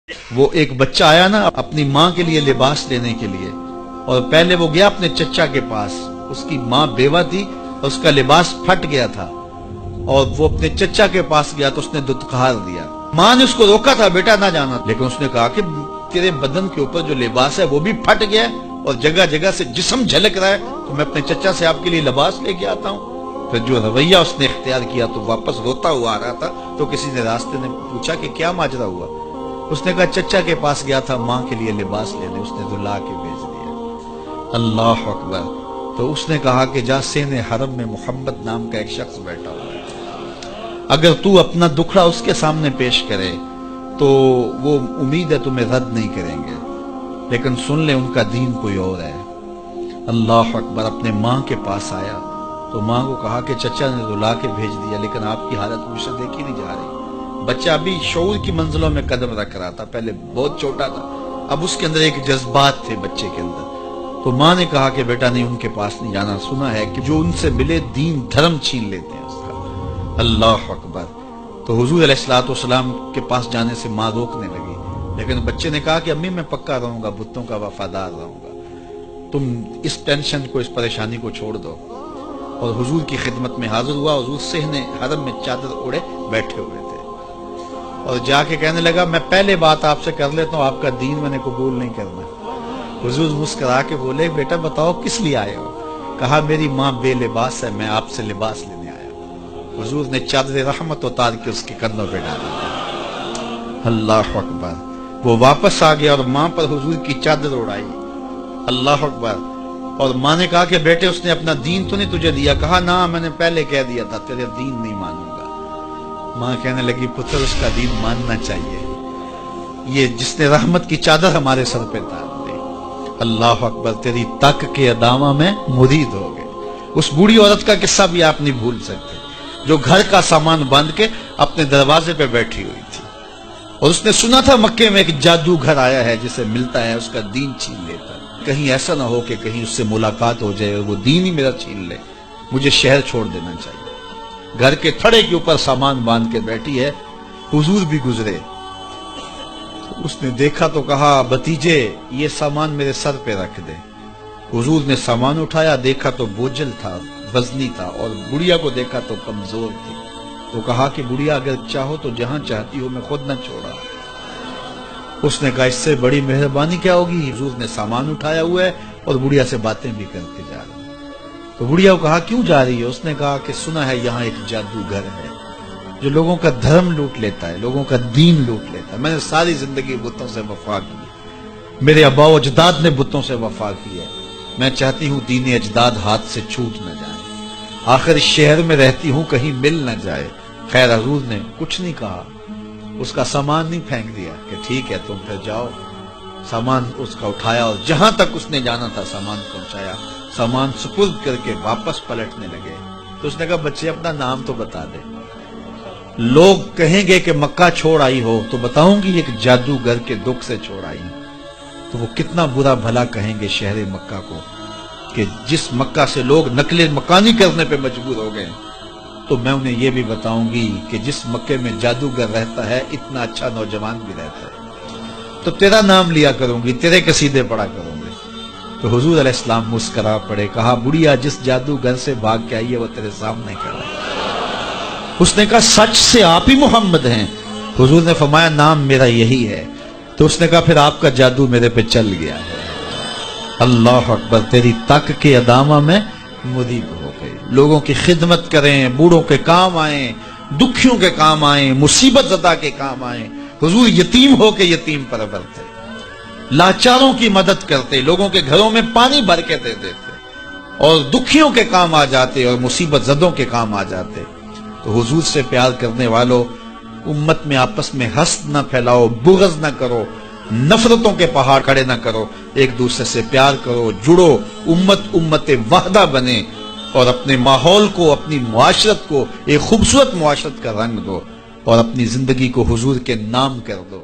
وہ ایک بچہ آیا نا اپنی ماں کے لیے لباس لینے کے لیے، اور پہلے وہ گیا اپنے چچا کے پاس. اس کی ماں بیوہ تھی اور اس کا لباس پھٹ گیا تھا، اور وہ اپنے چچا کے پاس گیا تو اس نے دتکار دیا. ماں نے اس کو روکا تھا بیٹا نہ جانا، لیکن اس نے کہا کہ تیرے بدن کے اوپر جو لباس ہے وہ بھی پھٹ گیا اور جگہ جگہ سے جسم جھلک رہا ہے، تو میں اپنے چچا سے آپ کے لیے لباس لے کے آتا ہوں. پھر جو رویہ اس نے اختیار کیا تو واپس روتا ہوا آ رہا تھا، تو کسی نے راستے نے پوچھا کہ کیا ماجرا ہوا. اس نے کہا چچا کے پاس گیا تھا ماں کے لیے لباس لینے، اس نے دلا کے بھیج دیا. اللہ اکبر. تو اس نے کہا کہ جا سین حرم میں محمد نام کا ایک شخص بیٹھا ہوا ہے، اگر تو اپنا دکھڑا اس کے سامنے پیش کرے تو وہ امید ہے تمہیں رد نہیں کریں گے، لیکن سن لے ان کا دین کوئی اور ہے. اللہ اکبر. اپنے ماں کے پاس آیا تو ماں کو کہا کہ چچا نے دلا کے بھیج دیا، لیکن آپ کی حالت مجھ سے دیکھی نہیں جا رہی. بچہ ابھی شعور کی منزلوں میں قدم رکھ رہا تھا، پہلے بہت چھوٹا تھا، اب اس کے اندر ایک جذبات تھے بچے کے اندر. تو ماں نے کہا کہ بیٹا نہیں ان کے پاس نہیں جانا، سنا ہے کہ جو ان سے ملے دین دھرم چھین لیتے ہیں اس کا. اللہ اکبر. تو حضور علیہ الصلوۃ والسلام کے پاس جانے سے ماں روکنے لگی، لیکن بچے نے کہا کہ امی میں پکا رہوں گا، بتوں کا وفادار رہوں گا، تم اس ٹینشن کو اس پریشانی کو چھوڑ دو. اور حضور کی خدمت میں حاضر ہوا. حضور صحن حرم میں چادر اوڑے بیٹھے ہوئے تھے، اور جا کے کہنے لگا میں پہلے بات آپ سے کر لیتا ہوں، آپ کا دین میں نے قبول نہیں کرنا. حضور مسکرا کے بولے بیٹا بتاؤ کس لیے آئے ہو؟ کہا میری ماں بے لباس ہے، میں آپ سے لباس لینے آیا ہوں. حضور نے چادر رحمت اتار کے اس کے کندھوں پہ ڈالی. اللہ اکبر. وہ واپس آ گیا اور ماں پر حضور کی چادر اڑائی. اللہ اکبر. اور ماں نے کہا کہ بیٹے اس نے اپنا دین تو نہیں تجھے دیا؟ کہا نہ میں نے پہلے کہہ دیا تھا تیرے دین نہیں مانوں گا. ماں کہنے لگی پتر اس کا دین ماننا چاہیے، یہ جس نے رحمت کی چادر ہمارے سر پہ ڈال دی. اللہ اکبر. تیری تک کے ادامہ میں مرید ہو گئے. اس بوڑھی عورت کا قصہ بھی آپ نہیں بھول سکتے، جو گھر کا سامان باندھ کے اپنے دروازے پہ بیٹھی ہوئی تھی، اور اس نے سنا تھا مکے میں ایک جادوگر آیا ہے جسے ملتا ہے اس کا دین چھین لیتا ہے، کہیں ایسا نہ ہو کہ کہیں اس سے ملاقات ہو جائے اور وہ دین ہی میرا چھین لے، مجھے شہر چھوڑ دینا چاہیے. گھر کے تھڑے کے اوپر سامان باندھ کے بیٹھی ہے. حضور بھی گزرے، اس نے دیکھا تو کہا بھتیجے یہ سامان میرے سر پہ رکھ دے. حضور نے سامان اٹھایا، دیکھا تو بوجھل تھا، وزنی تھا، اور بڑھیا کو دیکھا تو کمزور تھی. تو کہا کہ بڑھیا اگر چاہو تو جہاں چاہتی ہو میں خود نہ چھوڑا. اس نے کہا اس سے بڑی مہربانی کیا ہوگی؟ حضور نے سامان اٹھایا ہوا ہے اور بڑھیا سے باتیں بھی کرتے جا رہے ہیں. تو بڑھیا کو کہا کیوں جا رہی ہے؟ اس نے کہا کہ سنا ہے یہاں ایک جادوگر ہے جو لوگوں کا دھرم لوٹ لیتا ہے، لوگوں کا دین لوٹ لیتا ہے. میں نے ساری زندگی بتوں سے وفا کی، میرے آباء و اجداد نے بتوں سے وفا کی ہے، میں چاہتی ہوں دین اجداد ہاتھ سے چھوٹ نہ جائے، آخر اس شہر میں رہتی ہوں کہیں مل نہ جائے. خیر حضور نے کچھ نہیں کہا، اس کا سامان نہیں پھینک دیا کہ ٹھیک ہے تم پھر جاؤ. سامان اس کا اٹھایا اور جہاں تک اس نے جانا تھا سامان پہنچایا. سامان سپرد کر کے واپس پلٹنے لگے. تو اس نے کہا بچے اپنا نام تو بتا دے، لوگ کہیں گے کہ مکہ چھوڑ آئی ہو تو بتاؤں گی ایک جادوگر کے دکھ سے چھوڑ آئی ہوں. تو وہ کتنا برا بھلا کہیں گے شہر مکہ کو کہ جس مکہ سے لوگ نقل مکانی کرنے پہ مجبور ہو گئے. تو میں انہیں یہ بھی بتاؤں گی کہ جس مکے میں جادوگر رہتا ہے اتنا اچھا نوجوان بھی رہتا ہے، تو تیرا نام لیا کروں گی، تیرے قصیدے پڑھا کروں گی. تو حضور علیہ السلام مسکرا پڑے، کہا بڑھیا جس جادوگر سے بھاگ کے آئی ہے وہ تیرے سامنے کھڑا ہے. اس نے کہا سچ سے آپ ہی محمد ہیں؟ حضور نے فرمایا نام میرا یہی ہے. تو اس نے کہا پھر آپ کا جادو میرے پہ چل گیا ہے. اللہ اکبر. تیری تک کے ادامہ میں مرید ہو گئے. لوگوں کی خدمت کریں، بوڑھوں کے کام آئیں، دکھیوں کے کام آئیں، مصیبت زدہ کے کام آئیں. حضور یتیم ہو کے یتیم پرور تھے، لاچاروں کی مدد کرتے، لوگوں کے گھروں میں پانی بھر کے دے دیتے، اور دکھیوں کے کام آ جاتے اور مصیبت زدوں کے کام آ جاتے. تو حضور سے پیار کرنے والوں، امت میں آپس میں حسد نہ پھیلاؤ، بغض نہ کرو، نفرتوں کے پہاڑ کھڑے نہ کرو، ایک دوسرے سے پیار کرو، جڑو، امت وحدہ بنے، اور اپنے ماحول کو، اپنی معاشرت کو ایک خوبصورت معاشرت کا رنگ دو، اور اپنی زندگی کو حضور کے نام کر دو.